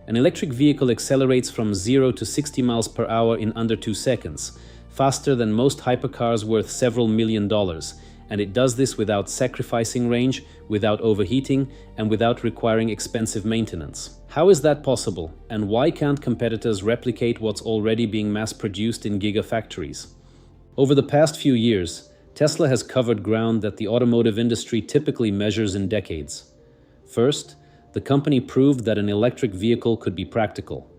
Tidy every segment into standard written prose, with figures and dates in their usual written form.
An electric vehicle accelerates from 0 to 60 miles per hour in under 2 seconds, faster than most hypercars worth several $1 million, and it does this without sacrificing range, without overheating, and without requiring expensive maintenance. How is that possible, and why can't competitors replicate what's already being mass-produced in gigafactories? Over the past few years, Tesla has covered ground that the automotive industry typically measures in decades. First, the company proved that an electric vehicle could be practical.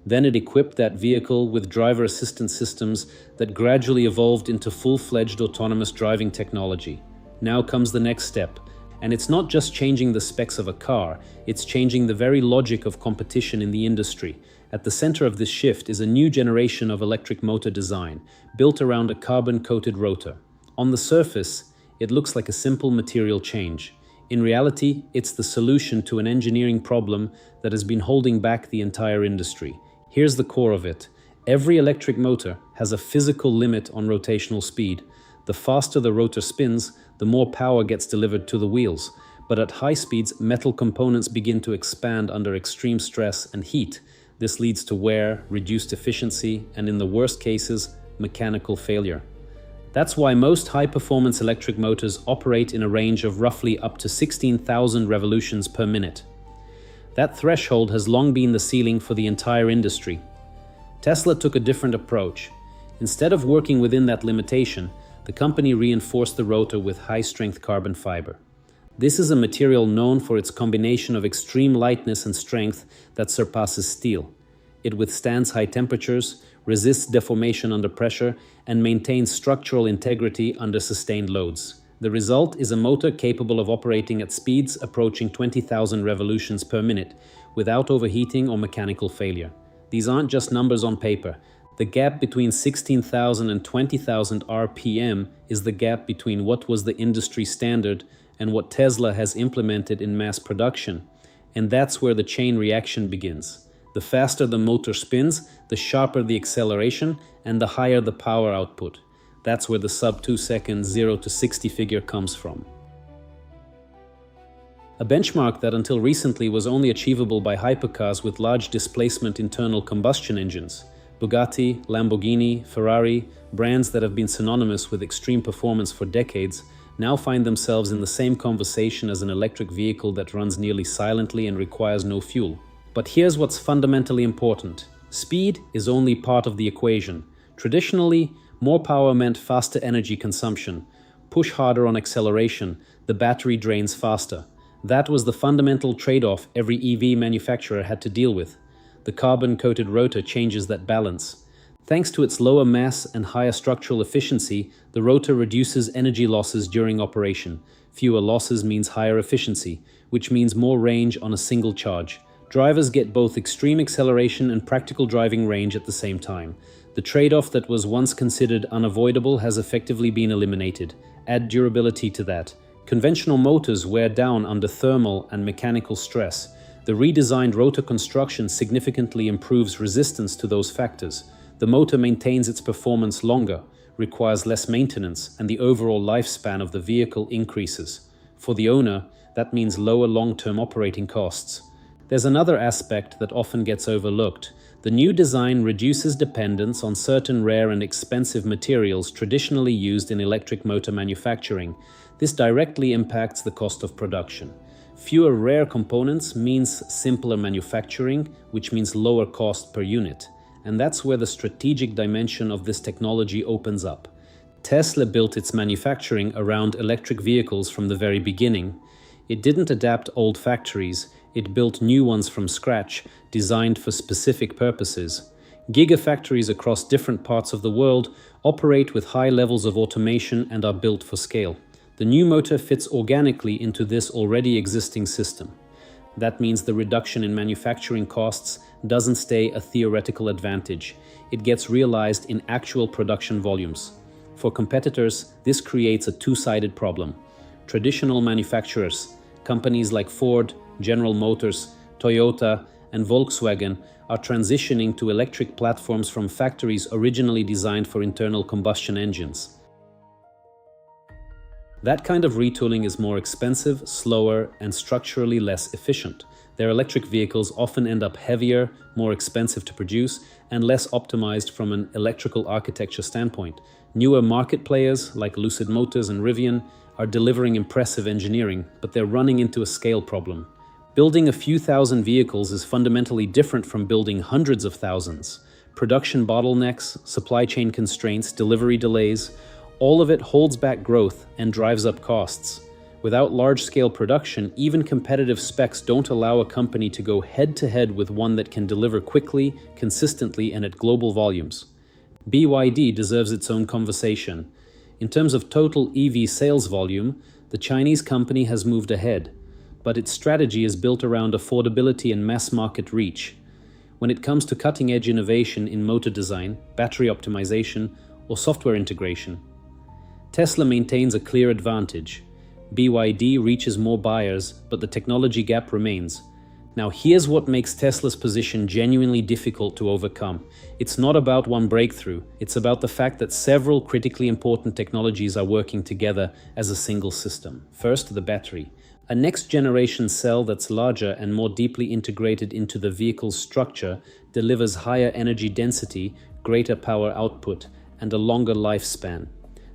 Then it equipped that vehicle with driver assistance systems that gradually evolved into full-fledged autonomous driving technology. Now comes the next step, and it's not just changing the specs of a car, it's changing the very logic of competition in the industry. At the center of this shift is a new generation of electric motor design, built around a carbon-coated rotor. On the surface, it looks like a simple material change. In reality, it's the solution to an engineering problem that has been holding back the entire industry. Here's the core of it. Every electric motor has a physical limit on rotational speed. The faster the rotor spins, the more power gets delivered to the wheels. But at high speeds, metal components begin to expand under extreme stress and heat. This leads to wear, reduced efficiency, and in the worst cases, mechanical failure. That's why most high-performance electric motors operate in a range of roughly up to 16,000 revolutions per minute. That threshold has long been the ceiling for the entire industry. Tesla took a different approach. Instead of working within that limitation, the company reinforced the rotor with high-strength carbon fiber. This is a material known for its combination of extreme lightness and strength that surpasses steel. It withstands high temperatures, resists deformation under pressure, and maintains structural integrity under sustained loads. The result is a motor capable of operating at speeds approaching 20,000 revolutions per minute, without overheating or mechanical failure. These aren't just numbers on paper. The gap between 16,000 and 20,000 RPM is the gap between what was the industry standard and what Tesla has implemented in mass production. And that's where the chain reaction begins. The faster the motor spins, the sharper the acceleration, and the higher the power output. That's where the sub-2 second 0 to 60 figure comes from. A benchmark that until recently was only achievable by hypercars with large displacement internal combustion engines. Bugatti, Lamborghini, Ferrari, brands that have been synonymous with extreme performance for decades, now find themselves in the same conversation as an electric vehicle that runs nearly silently and requires no fuel. But here's what's fundamentally important. Speed is only part of the equation. Traditionally, more power meant faster energy consumption. Push harder on acceleration, the battery drains faster. That was the fundamental trade-off every EV manufacturer had to deal with. The carbon-coated rotor changes that balance. Thanks to its lower mass and higher structural efficiency, the rotor reduces energy losses during operation. Fewer losses means higher efficiency, which means more range on a single charge. Drivers get both extreme acceleration and practical driving range at the same time. The trade-off that was once considered unavoidable has effectively been eliminated. Add durability to that. Conventional motors wear down under thermal and mechanical stress. The redesigned rotor construction significantly improves resistance to those factors. The motor maintains its performance longer, requires less maintenance, and the overall lifespan of the vehicle increases. For the owner, that means lower long-term operating costs. There's another aspect that often gets overlooked. The new design reduces dependence on certain rare and expensive materials traditionally used in electric motor manufacturing. This directly impacts the cost of production. Fewer rare components means simpler manufacturing, which means lower cost per unit. And that's where the strategic dimension of this technology opens up. Tesla built its manufacturing around electric vehicles from the very beginning. It didn't adapt old factories. It built new ones from scratch, designed for specific purposes. Gigafactories across different parts of the world operate with high levels of automation and are built for scale. The new motor fits organically into this already existing system. That means the reduction in manufacturing costs doesn't stay a theoretical advantage. It gets realized in actual production volumes. For competitors, this creates a two-sided problem. Traditional manufacturers, companies like Ford, General Motors, Toyota, and Volkswagen are transitioning to electric platforms from factories originally designed for internal combustion engines. That kind of retooling is more expensive, slower, and structurally less efficient. Their electric vehicles often end up heavier, more expensive to produce, and less optimized from an electrical architecture standpoint. Newer market players like Lucid Motors and Rivian are delivering impressive engineering, but they're running into a scale problem. Building a few thousand vehicles is fundamentally different from building hundreds of thousands. Production bottlenecks, supply chain constraints, delivery delays, all of it holds back growth and drives up costs. Without large-scale production, even competitive specs don't allow a company to go head-to-head with one that can deliver quickly, consistently, and at global volumes. BYD deserves its own conversation. In terms of total EV sales volume, the Chinese company has moved ahead, but its strategy is built around affordability and mass-market reach. When it comes to cutting-edge innovation in motor design, battery optimization, or software integration, Tesla maintains a clear advantage. BYD reaches more buyers, but the technology gap remains. Now, here's what makes Tesla's position genuinely difficult to overcome. It's not about one breakthrough, it's about the fact that several critically important technologies are working together as a single system. First, the battery. A next-generation cell that's larger and more deeply integrated into the vehicle's structure delivers higher energy density, greater power output, and a longer lifespan.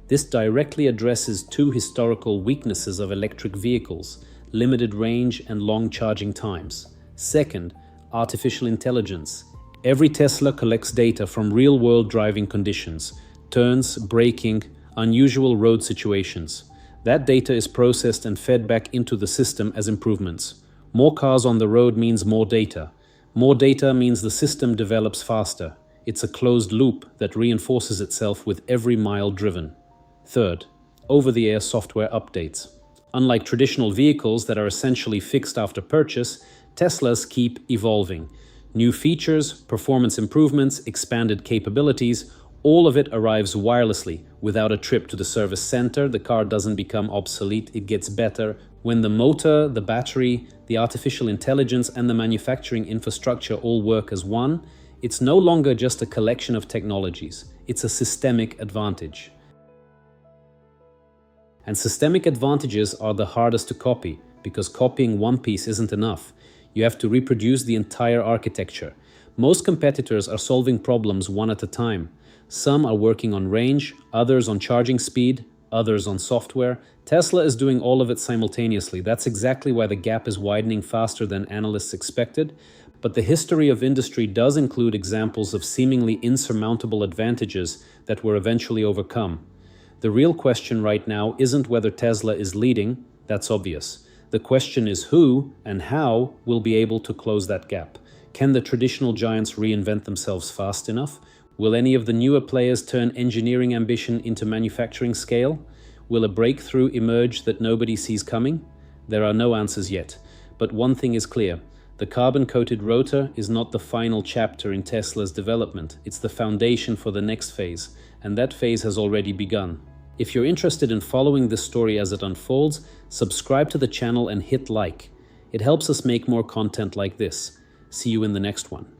This directly addresses two historical weaknesses of electric vehicles: limited range and long charging times. Second, artificial intelligence. Every Tesla collects data from real-world driving conditions, turns, braking, unusual road situations. That data is processed and fed back into the system as improvements. More cars on the road means more data. More data means the system develops faster. It's a closed loop that reinforces itself with every mile driven. Third, over-the-air software updates. Unlike traditional vehicles that are essentially fixed after purchase, Teslas keep evolving. New features, performance improvements, expanded capabilities, all of it arrives wirelessly. Without a trip to the service center, the car doesn't become obsolete, it gets better. When the motor, the battery, the artificial intelligence, and the manufacturing infrastructure all work as one, it's no longer just a collection of technologies, it's a systemic advantage. And systemic advantages are the hardest to copy, because copying one piece isn't enough. You have to reproduce the entire architecture. Most competitors are solving problems one at a time. Some are working on range, others on charging speed, others on software. Tesla is doing all of it simultaneously. That's exactly why the gap is widening faster than analysts expected. But the history of industry does include examples of seemingly insurmountable advantages that were eventually overcome. The real question right now isn't whether Tesla is leading, that's obvious. The question is who and how will be able to close that gap. Can the traditional giants reinvent themselves fast enough? Will any of the newer players turn engineering ambition into manufacturing scale? Will a breakthrough emerge that nobody sees coming? There are no answers yet, but one thing is clear. The carbon-coated rotor is not the final chapter in Tesla's development. It's the foundation for the next phase, and that phase has already begun. If you're interested in following this story as it unfolds, subscribe to the channel and hit like. It helps us make more content like this. See you in the next one.